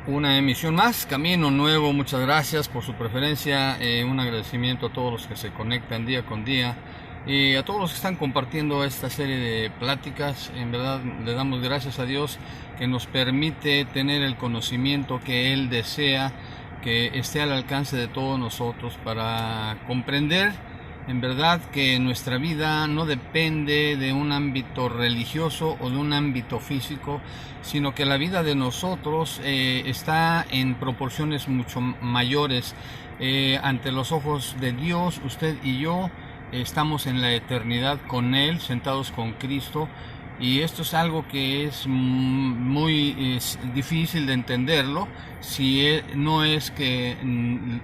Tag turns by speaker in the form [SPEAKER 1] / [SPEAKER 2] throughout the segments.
[SPEAKER 1] Una emisión más, Camino Nuevo. Muchas gracias por su preferencia, un agradecimiento a todos los que se conectan día con día y a todos los que están compartiendo esta serie de pláticas. En verdad le damos gracias a Dios que nos permite tener el conocimiento que Él desea que esté al alcance de todos nosotros para comprender en verdad que nuestra vida no depende de un ámbito religioso o de un ámbito físico, sino que la vida de nosotros está en proporciones mucho mayores. Ante los ojos de Dios, usted y yo estamos en la eternidad con Él, sentados con Cristo. Y esto es algo que es muy difícil de entenderlo si no es que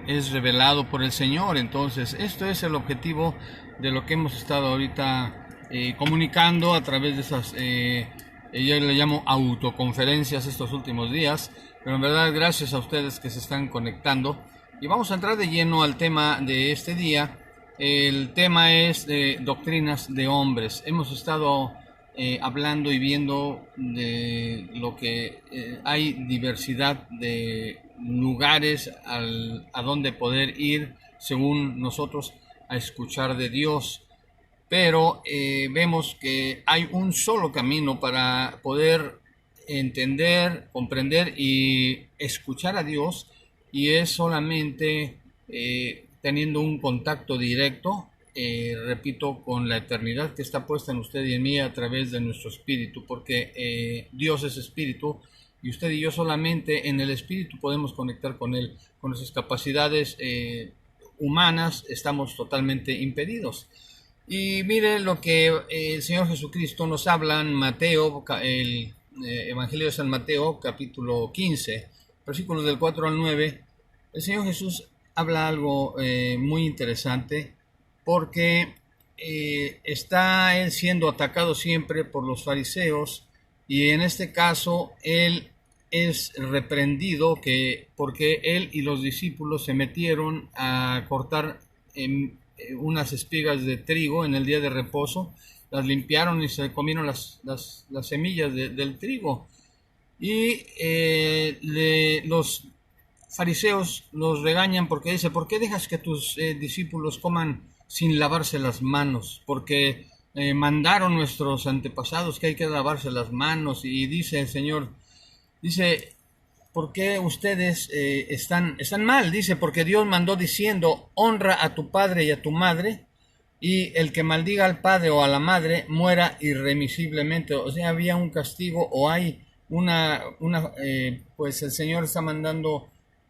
[SPEAKER 1] es revelado por el Señor. Entonces, esto es el objetivo de lo que hemos estado ahorita comunicando a través de esas, yo le llamo autoconferencias estos últimos días. Pero en verdad, gracias a ustedes que se están conectando. Y vamos a entrar de lleno al tema de este día. El tema es doctrinas de hombres. Hemos estado hablando y viendo de lo que hay diversidad de lugares a donde poder ir según nosotros a escuchar de Dios, pero vemos que hay un solo camino para poder entender, comprender y escuchar a Dios, y es solamente teniendo un contacto directo, repito, con la eternidad que está puesta en usted y en mí a través de nuestro espíritu, porque Dios es espíritu y usted y yo solamente en el espíritu podemos conectar con Él. Con nuestras capacidades humanas estamos totalmente impedidos. Y mire lo que el Señor Jesucristo nos habla en Mateo, el Evangelio de San Mateo, capítulo 15, versículos del 4 al 9. El Señor Jesús habla algo muy interesante, porque está él siendo atacado siempre por los fariseos, y en este caso él es reprendido porque él y los discípulos se metieron a cortar unas espigas de trigo en el día de reposo, las limpiaron y se comieron las semillas del trigo, y los fariseos los regañan porque dice: ¿por qué dejas que tus discípulos coman sin lavarse las manos? Porque mandaron nuestros antepasados que hay que lavarse las manos. Y dice el Señor, dice: ¿por qué ustedes están mal? Dice: porque Dios mandó diciendo: honra a tu padre y a tu madre, y el que maldiga al padre o a la madre muera irremisiblemente. O sea, había un castigo, o hay pues el Señor está mandando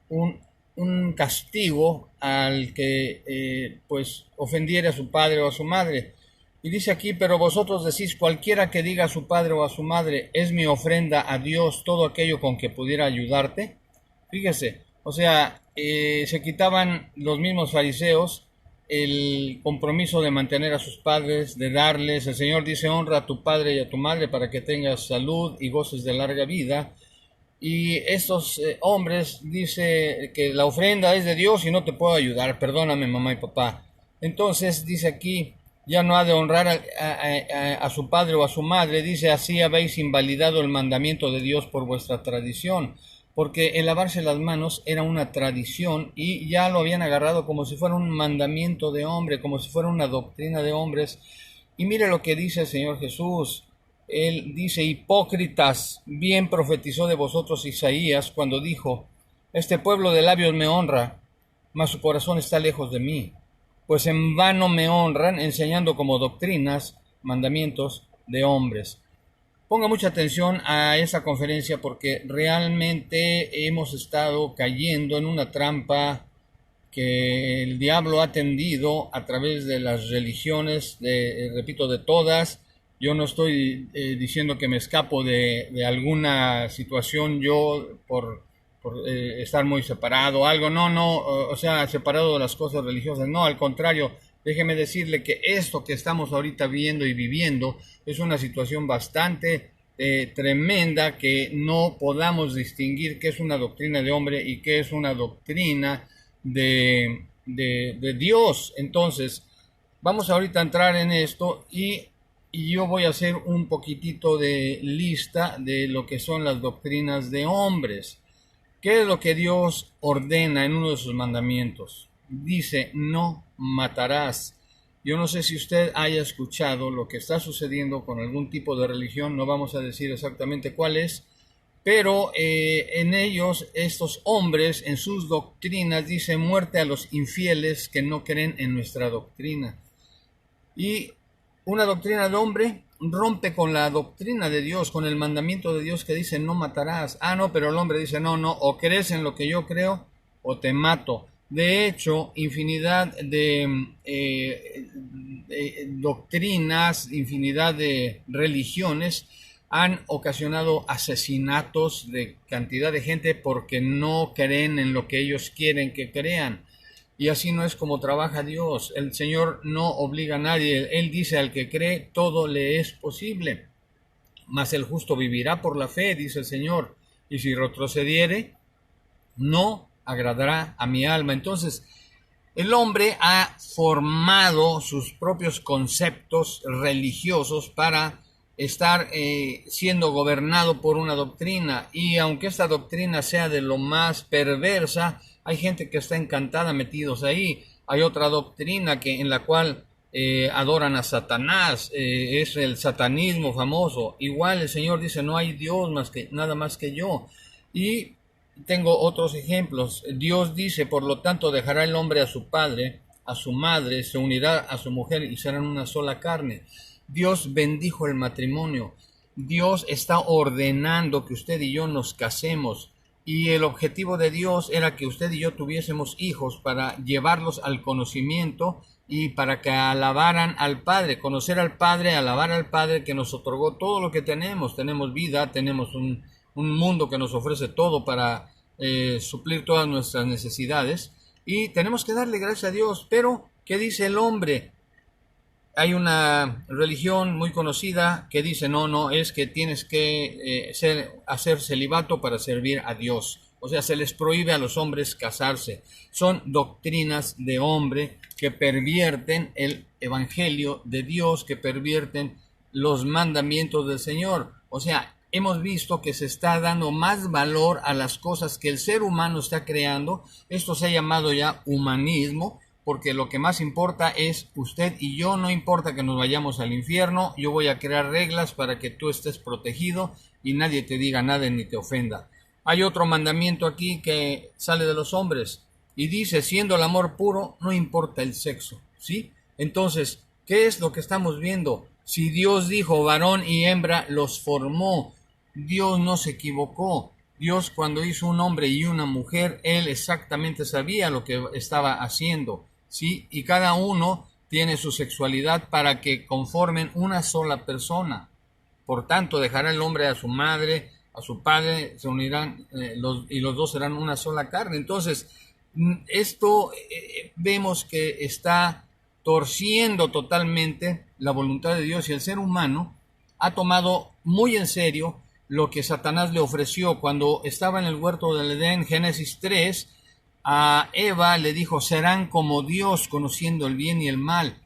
[SPEAKER 1] un castigo al que pues ofendiere a su padre o a su madre. Y dice aquí: pero vosotros decís: cualquiera que diga a su padre o a su madre, es mi ofrenda a Dios todo aquello con que pudiera ayudarte. Fíjese, o sea, se quitaban los mismos fariseos el compromiso de mantener a sus padres, de darles. El Señor dice: honra a tu padre y a tu madre para que tengas salud y goces de larga vida. Y estos hombres dice que la ofrenda es de Dios y no te puedo ayudar, perdóname mamá y papá. Entonces dice aquí: ya no ha de honrar a su padre o a su madre. Dice: así habéis invalidado el mandamiento de Dios por vuestra tradición, porque el lavarse las manos era una tradición y ya lo habían agarrado como si fuera un mandamiento de hombre, como si fuera una doctrina de hombres. Y mire lo que dice el Señor Jesús. Él dice: hipócritas, bien profetizó de vosotros Isaías cuando dijo: este pueblo de labios me honra, mas su corazón está lejos de mí, pues en vano me honran, enseñando como doctrinas mandamientos de hombres. Ponga mucha atención a esa conferencia, porque realmente hemos estado cayendo en una trampa que el diablo ha tendido a través de las religiones, repito, de todas. Yo no estoy diciendo que me escapo de alguna situación yo por estar muy separado o algo, no, o sea, separado de las cosas religiosas, no, al contrario. Déjeme decirle que esto que estamos ahorita viendo y viviendo es una situación bastante tremenda, que no podamos distinguir qué es una doctrina de hombre y qué es una doctrina de Dios. Entonces, vamos ahorita a entrar en esto y yo voy a hacer un poquitito de lista de lo que son las doctrinas de hombres. ¿Qué es lo que Dios ordena en uno de sus mandamientos? Dice, no matarás. Yo no sé si usted haya escuchado lo que está sucediendo con algún tipo de religión, no vamos a decir exactamente cuál es, pero en ellos, estos hombres, en sus doctrinas, dicen muerte a los infieles que no creen en nuestra doctrina. Y una doctrina de hombre rompe con la doctrina de Dios, con el mandamiento de Dios que dice no matarás. Ah, no, pero el hombre dice no, o crees en lo que yo creo o te mato. De hecho, infinidad de doctrinas, infinidad de religiones han ocasionado asesinatos de cantidad de gente porque no creen en lo que ellos quieren que crean. Y así no es como trabaja Dios. El Señor no obliga a nadie. Él dice al que cree, todo le es posible. Mas el justo vivirá por la fe, dice el Señor. Y si retrocediere, no agradará a mi alma. Entonces, el hombre ha formado sus propios conceptos religiosos para estar siendo gobernado por una doctrina, y aunque esta doctrina sea de lo más perversa, hay gente que está encantada metidos ahí. Hay otra doctrina en la cual adoran a Satanás, es el satanismo famoso. Igual el Señor dice no hay Dios nada más que yo. Y tengo otros ejemplos. Dios dice, por lo tanto dejará el hombre a su padre, a su madre, se unirá a su mujer y serán una sola carne. Dios bendijo el matrimonio. Dios está ordenando que usted y yo nos casemos. Y el objetivo de Dios era que usted y yo tuviésemos hijos para llevarlos al conocimiento y para que alabaran al Padre, conocer al Padre, alabar al Padre que nos otorgó todo lo que tenemos. Tenemos vida, tenemos un mundo que nos ofrece todo para suplir todas nuestras necesidades. Y tenemos que darle gracias a Dios. Pero, ¿qué dice el hombre? Hay una religión muy conocida que dice, no, es que tienes que hacer celibato para servir a Dios. O sea, se les prohíbe a los hombres casarse. Son doctrinas de hombre que pervierten el evangelio de Dios, que pervierten los mandamientos del Señor. O sea, hemos visto que se está dando más valor a las cosas que el ser humano está creando. Esto se ha llamado ya humanismo, porque lo que más importa es usted y yo. No importa que nos vayamos al infierno, yo voy a crear reglas para que tú estés protegido y nadie te diga nada ni te ofenda. Hay otro mandamiento aquí que sale de los hombres y dice, siendo el amor puro, no importa el sexo, ¿sí? Entonces, ¿qué es lo que estamos viendo? Si Dios dijo varón y hembra los formó, Dios no se equivocó. Dios, cuando hizo un hombre y una mujer, Él exactamente sabía lo que estaba haciendo, ¿sí? Y cada uno tiene su sexualidad para que conformen una sola persona. Por tanto, dejará el hombre a su madre, a su padre, se unirán y los dos serán una sola carne. Entonces, esto vemos que está torciendo totalmente la voluntad de Dios, y el ser humano ha tomado muy en serio lo que Satanás le ofreció cuando estaba en el huerto del Edén. Génesis 3, a Eva le dijo, serán como Dios, conociendo el bien y el mal.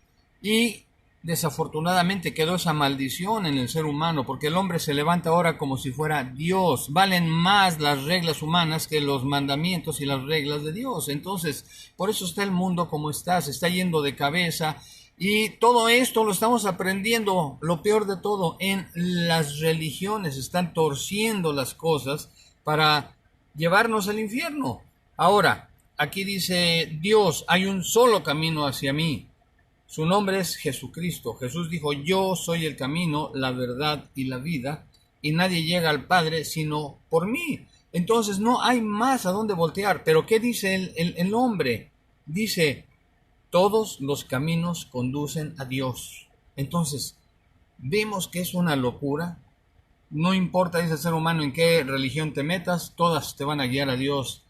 [SPEAKER 1] Y desafortunadamente quedó esa maldición en el ser humano, porque el hombre se levanta ahora como si fuera Dios. Valen más las reglas humanas que los mandamientos y las reglas de Dios. Entonces, por eso está el mundo como está, se está yendo de cabeza. Y todo esto lo estamos aprendiendo, lo peor de todo, en las religiones. Están torciendo las cosas para llevarnos al infierno. Ahora, aquí dice Dios, hay un solo camino hacia mí. Su nombre es Jesucristo. Jesús dijo, yo soy el camino, la verdad y la vida, y nadie llega al Padre sino por mí. Entonces no hay más a dónde voltear. Pero ¿qué dice el hombre? Dice, todos los caminos conducen a Dios. Entonces, vemos que es una locura. No importa, dice el ser humano, en qué religión te metas, todas te van a guiar a Dios.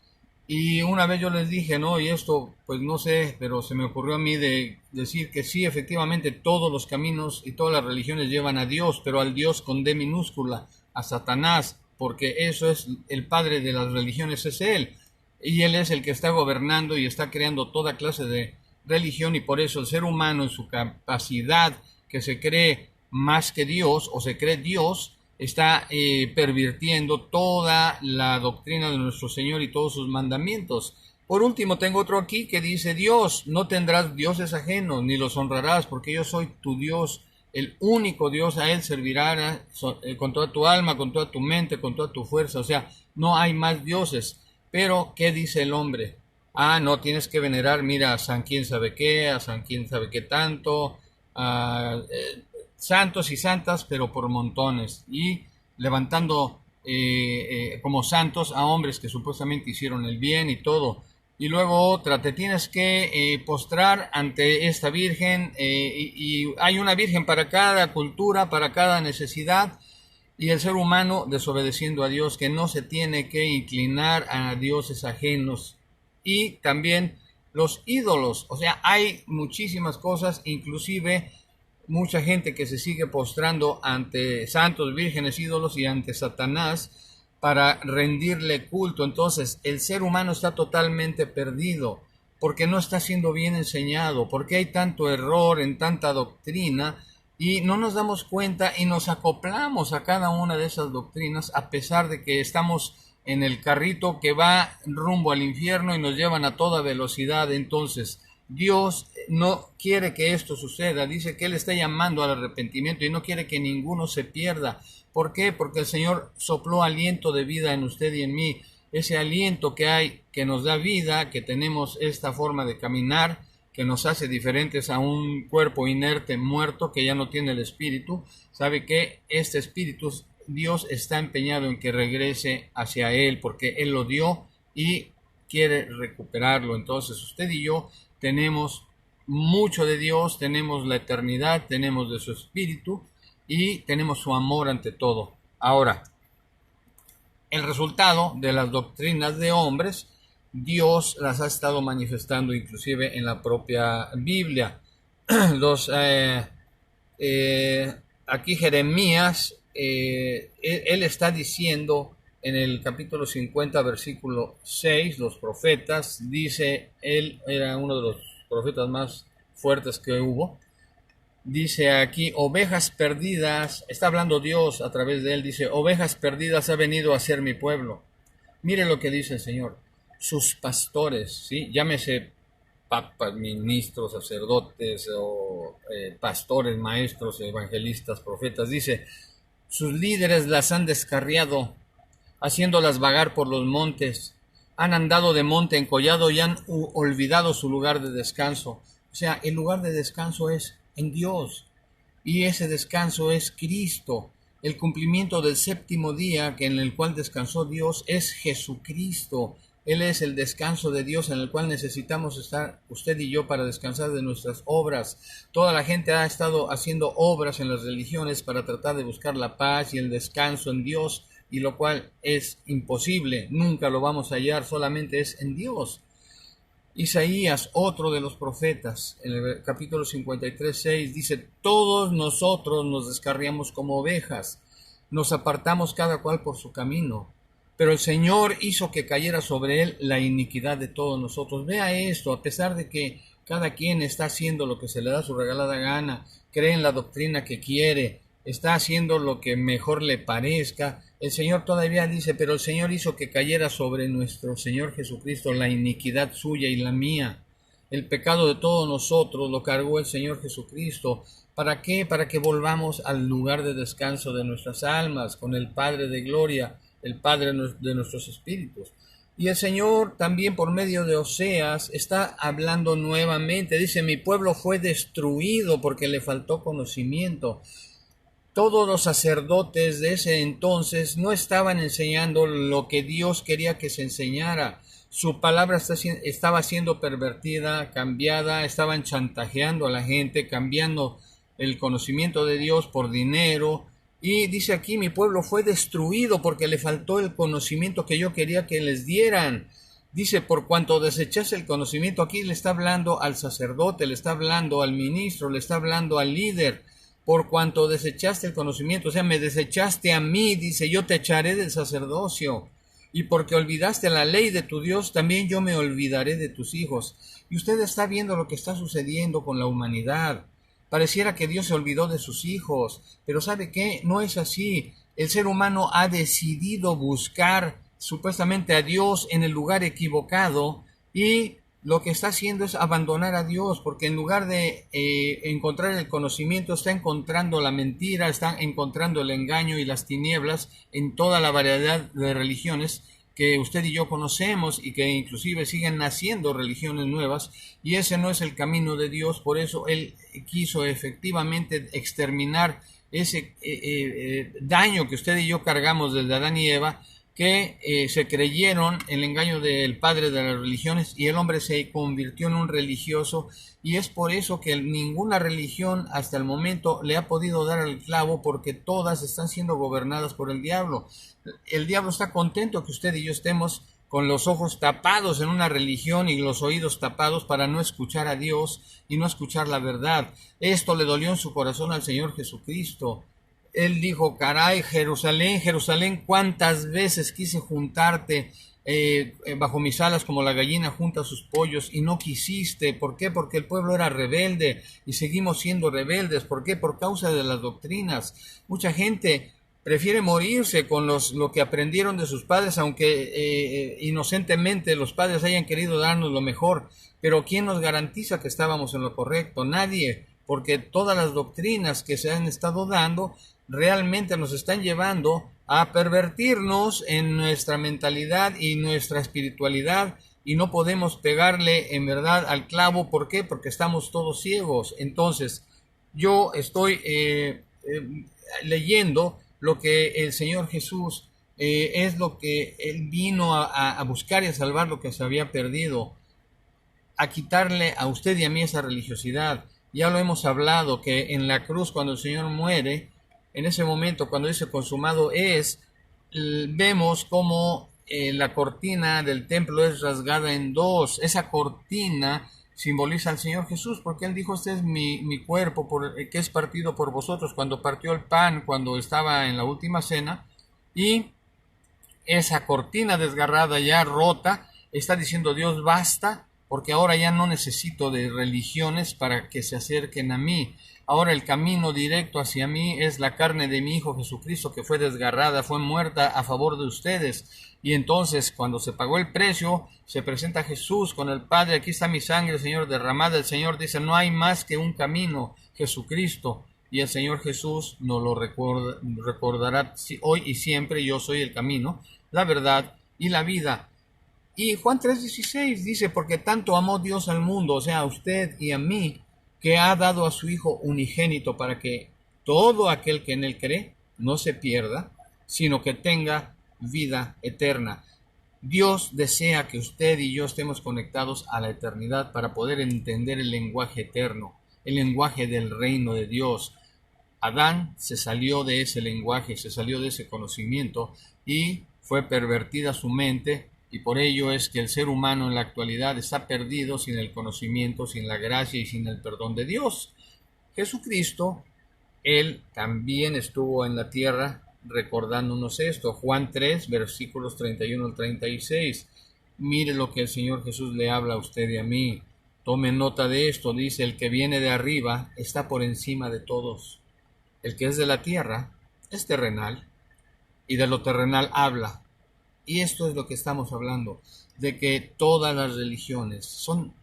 [SPEAKER 1] Y una vez yo les dije, no, y esto, pues no sé, pero se me ocurrió a mí de decir que sí, efectivamente, todos los caminos y todas las religiones llevan a Dios, pero al Dios con D minúscula, a Satanás, porque eso es el padre de las religiones, es Él. Y Él es el que está gobernando y está creando toda clase de religión, y por eso el ser humano, en su capacidad, que se cree más que Dios, o se cree Dios, está pervirtiendo toda la doctrina de nuestro Señor y todos sus mandamientos. Por último, tengo otro aquí que dice: Dios, no tendrás dioses ajenos, ni los honrarás, porque yo soy tu Dios, el único Dios, a Él servirás con toda tu alma, con toda tu mente, con toda tu fuerza. O sea, no hay más dioses. Pero, ¿qué dice el hombre? No, tienes que venerar, mira, a San quién sabe qué, a San quién sabe qué tanto, santos y santas, pero por montones, y levantando como santos a hombres que supuestamente hicieron el bien y todo. Y luego otra, te tienes que postrar ante esta virgen, y hay una virgen para cada cultura, para cada necesidad, y el ser humano desobedeciendo a Dios, que no se tiene que inclinar a dioses ajenos. Y también los ídolos, o sea, hay muchísimas cosas, inclusive mucha gente que se sigue postrando ante santos, vírgenes, ídolos y ante Satanás para rendirle culto. Entonces el ser humano está totalmente perdido porque no está siendo bien enseñado, porque hay tanto error en tanta doctrina y no nos damos cuenta y nos acoplamos a cada una de esas doctrinas, a pesar de que estamos en el carrito que va rumbo al infierno y nos llevan a toda velocidad. Entonces Dios no quiere que esto suceda, dice que Él está llamando al arrepentimiento y no quiere que ninguno se pierda. ¿Por qué? Porque el Señor sopló aliento de vida en usted y en mí, ese aliento que hay, que nos da vida, que tenemos esta forma de caminar, que nos hace diferentes a un cuerpo inerte, muerto, que ya no tiene el espíritu. Sabe que este espíritu, Dios está empeñado en que regrese hacia Él, porque Él lo dio y quiere recuperarlo. Entonces usted y yo tenemos mucho de Dios, tenemos la eternidad, tenemos de su espíritu y tenemos su amor ante todo. Ahora, el resultado de las doctrinas de hombres, Dios las ha estado manifestando inclusive en la propia Biblia. Aquí Jeremías, él está diciendo en el capítulo 50, versículo 6, los profetas, dice, él era uno de los profetas más fuertes que hubo, dice aquí: ovejas perdidas, está hablando Dios a través de él, dice: ovejas perdidas ha venido a ser mi pueblo. Mire lo que dice el Señor: sus pastores, ¿sí? Llámese papas, ministros, sacerdotes o pastores, maestros, evangelistas, profetas, dice: sus líderes las han descarriado, haciéndolas vagar por los montes, han andado de monte en collado y han olvidado su lugar de descanso. O sea, el lugar de descanso es en Dios, y ese descanso es Cristo. El cumplimiento del séptimo día en el cual descansó Dios es Jesucristo. Él es el descanso de Dios en el cual necesitamos estar usted y yo para descansar de nuestras obras. Toda la gente ha estado haciendo obras en las religiones para tratar de buscar la paz y el descanso en Dios, y lo cual es imposible, nunca lo vamos a hallar, solamente es en Dios. Isaías, otro de los profetas, en el capítulo 53, 6, dice: todos nosotros nos descarriamos como ovejas, nos apartamos cada cual por su camino, pero el Señor hizo que cayera sobre él la iniquidad de todos nosotros. Vea esto, a pesar de que cada quien está haciendo lo que se le da su regalada gana, cree en la doctrina que quiere, está haciendo lo que mejor le parezca, el Señor todavía dice: pero el Señor hizo que cayera sobre nuestro Señor Jesucristo la iniquidad suya y la mía. El pecado de todos nosotros lo cargó el Señor Jesucristo. ¿Para qué? Para que volvamos al lugar de descanso de nuestras almas, con el Padre de gloria, el Padre de nuestros espíritus. Y el Señor también por medio de Oseas está hablando nuevamente. Dice: mi pueblo fue destruido porque le faltó conocimiento. Todos los sacerdotes de ese entonces no estaban enseñando lo que Dios quería que se enseñara. Su palabra estaba siendo pervertida, cambiada, estaban chantajeando a la gente, cambiando el conocimiento de Dios por dinero. Y dice aquí: mi pueblo fue destruido porque le faltó el conocimiento que yo quería que les dieran. Dice: por cuanto desechaste el conocimiento. Aquí le está hablando al sacerdote, le está hablando al ministro, le está hablando al líder. Por cuanto desechaste el conocimiento, o sea, me desechaste a mí, dice: yo te echaré del sacerdocio. Y porque olvidaste la ley de tu Dios, también yo me olvidaré de tus hijos. Y usted está viendo lo que está sucediendo con la humanidad. Pareciera que Dios se olvidó de sus hijos, pero ¿sabe qué? No es así. el ser humano ha decidido buscar supuestamente a Dios en el lugar equivocado, y lo que está haciendo es abandonar a Dios, porque en lugar de encontrar el conocimiento, está encontrando la mentira, está encontrando el engaño y las tinieblas en toda la variedad de religiones que usted y yo conocemos, y que inclusive siguen naciendo religiones nuevas, y ese no es el camino de Dios. Por eso Él quiso efectivamente exterminar ese daño que usted y yo cargamos desde Adán y Eva, que se creyeron el engaño del padre de las religiones, y el hombre se convirtió en un religioso, y es por eso que ninguna religión hasta el momento le ha podido dar el clavo, porque todas están siendo gobernadas por el diablo. El diablo está contento que usted y yo estemos con los ojos tapados en una religión y los oídos tapados para no escuchar a Dios y no escuchar la verdad. Esto le dolió en su corazón al Señor Jesucristo. Él dijo: caray, Jerusalén, Jerusalén, cuántas veces quise juntarte bajo mis alas como la gallina junta sus pollos, y no quisiste. ¿Por qué? Porque el pueblo era rebelde, y seguimos siendo rebeldes. ¿Por qué? Por causa de las doctrinas. Mucha gente prefiere morirse con lo que aprendieron de sus padres, aunque inocentemente los padres hayan querido darnos lo mejor. Pero ¿quién nos garantiza que estábamos en lo correcto? Nadie, porque todas las doctrinas que se han estado dando realmente nos están llevando a pervertirnos en nuestra mentalidad y nuestra espiritualidad, y no podemos pegarle en verdad al clavo. ¿Por qué? Porque estamos todos ciegos. Entonces, yo estoy leyendo lo que el Señor Jesús es lo que Él vino a buscar y a salvar, lo que se había perdido, a quitarle a usted y a mí esa religiosidad. Ya lo hemos hablado, que en la cruz, cuando el Señor muere, en ese momento, cuando dice consumado es, vemos como la cortina del templo es rasgada en dos. Esa cortina simboliza al Señor Jesús, porque Él dijo: este es mi cuerpo que es partido por vosotros, cuando partió el pan, cuando estaba en la última cena. Y esa cortina desgarrada, ya rota, está diciendo Dios: basta, porque ahora ya no necesito de religiones para que se acerquen a mí. Ahora el camino directo hacia mí es la carne de mi Hijo Jesucristo, que fue desgarrada, fue muerta a favor de ustedes. Y entonces, cuando se pagó el precio, se presenta Jesús con el Padre: aquí está mi sangre, Señor, derramada. El Señor dice: no hay más que un camino, Jesucristo. Y el Señor Jesús nos lo recordará hoy y siempre: yo soy el camino, la verdad y la vida. Y Juan 3:16 dice: porque tanto amó Dios al mundo, o sea, a usted y a mí, que ha dado a su Hijo unigénito, para que todo aquel que en Él cree no se pierda, sino que tenga vida eterna. Dios desea que usted y yo estemos conectados a la eternidad para poder entender el lenguaje eterno, el lenguaje del reino de Dios. Adán se salió de ese lenguaje, se salió de ese conocimiento, y fue pervertida su mente, y por ello es que el ser humano en la actualidad está perdido, sin el conocimiento, sin la gracia y sin el perdón de Dios. Jesucristo, Él también estuvo en la tierra recordándonos esto. Juan 3, versículos 31 al 36. Mire lo que el Señor Jesús le habla a usted y a mí. Tome nota de esto. Dice: el que viene de arriba está por encima de todos. El que es de la tierra es terrenal, y de lo terrenal habla. Y esto es lo que estamos hablando, de que todas las religiones son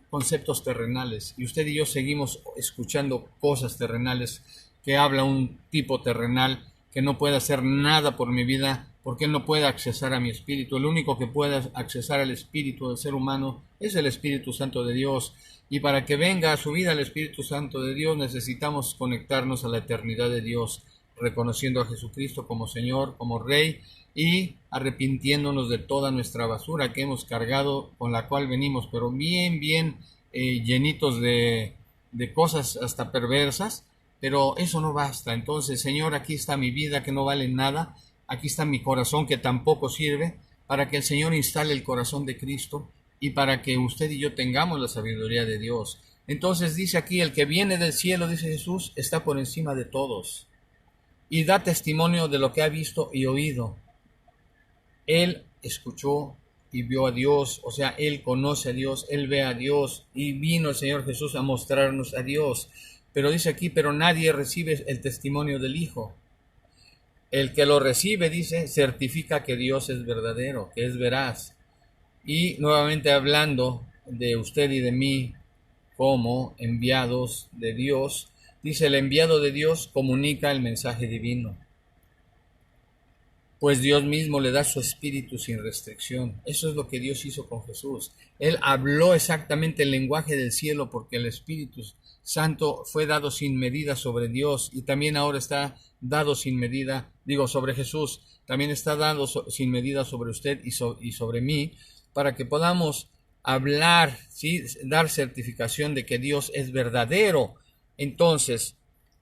[SPEAKER 1] conceptos terrenales, y usted y yo seguimos escuchando cosas terrenales, que habla un tipo terrenal que no puede hacer nada por mi vida, porque él no puede accesar a mi espíritu. El único que puede accesar al espíritu del ser humano es el Espíritu Santo de Dios, y para que venga a su vida el Espíritu Santo de Dios necesitamos conectarnos a la eternidad de Dios, reconociendo a Jesucristo como Señor, como Rey, y arrepintiéndonos de toda nuestra basura que hemos cargado, con la cual venimos, pero bien llenitos de cosas hasta perversas. Pero eso no basta. Entonces: Señor, aquí está mi vida, que no vale nada, aquí está mi corazón, que tampoco sirve, para que el Señor instale el corazón de Cristo, y para que usted y yo tengamos la sabiduría de Dios. Entonces dice aquí: el que viene del cielo, dice Jesús, está por encima de todos, y da testimonio de lo que ha visto y oído. Él escuchó y vio a Dios, o sea, Él conoce a Dios, Él ve a Dios, y vino el Señor Jesús a mostrarnos a Dios. Pero dice aquí: pero nadie recibe el testimonio del Hijo. El que lo recibe, dice, certifica que Dios es verdadero, que es veraz. Y nuevamente hablando de usted y de mí como enviados de Dios, dice, el enviado de Dios comunica el mensaje divino, pues Dios mismo le da su espíritu sin restricción. Eso es lo que Dios hizo con Jesús. Él habló exactamente el lenguaje del cielo porque el Espíritu Santo fue dado sin medida sobre Dios y también ahora está dado sin medida, sobre Jesús, también está dado sin medida sobre usted y sobre mí, para que podamos hablar, ¿sí? Dar certificación de que Dios es verdadero. Entonces,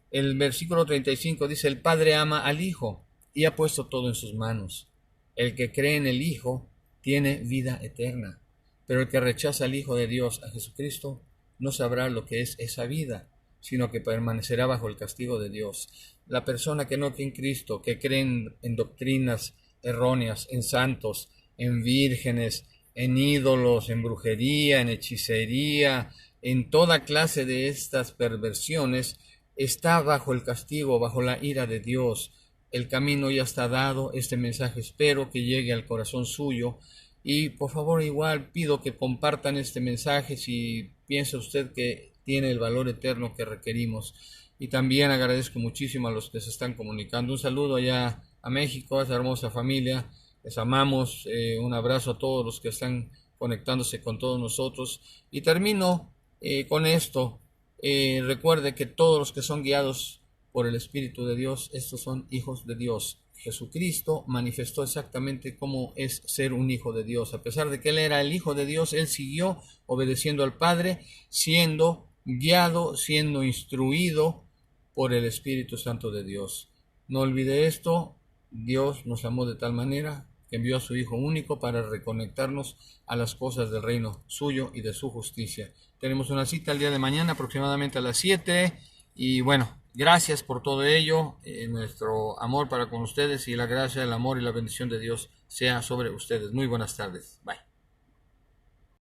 [SPEAKER 1] el versículo 35 dice, el Padre ama al Hijo y ha puesto todo en sus manos. El que cree en el Hijo tiene vida eterna, pero el que rechaza al Hijo de Dios, a Jesucristo, no sabrá lo que es esa vida, sino que permanecerá bajo el castigo de Dios. La persona que no cree en Cristo, que cree en doctrinas erróneas, en santos, en vírgenes, en ídolos, en brujería, en hechicería, en toda clase de estas perversiones, está bajo el castigo, bajo la ira de Dios. El camino ya está dado, este mensaje espero que llegue al corazón suyo y por favor igual pido que compartan este mensaje si piensa usted que tiene el valor eterno que requerimos. Y también agradezco muchísimo a los que se están comunicando. Un saludo allá a México, a esa hermosa familia, les amamos, un abrazo a todos los que están conectándose con todos nosotros y termino con esto. Recuerde que todos los que son guiados por el Espíritu de Dios, estos son hijos de Dios. Jesucristo manifestó exactamente cómo es ser un hijo de Dios. A pesar de que Él era el Hijo de Dios, Él siguió obedeciendo al Padre, siendo guiado, siendo instruido por el Espíritu Santo de Dios. No olvide esto, Dios nos amó de tal manera que envió a su Hijo único para reconectarnos a las cosas del reino suyo y de su justicia. Tenemos una cita el día de mañana aproximadamente a las 7 y bueno, gracias por todo ello, nuestro amor para con ustedes y la gracia, el amor y la bendición de Dios sea sobre ustedes. Muy buenas tardes. Bye.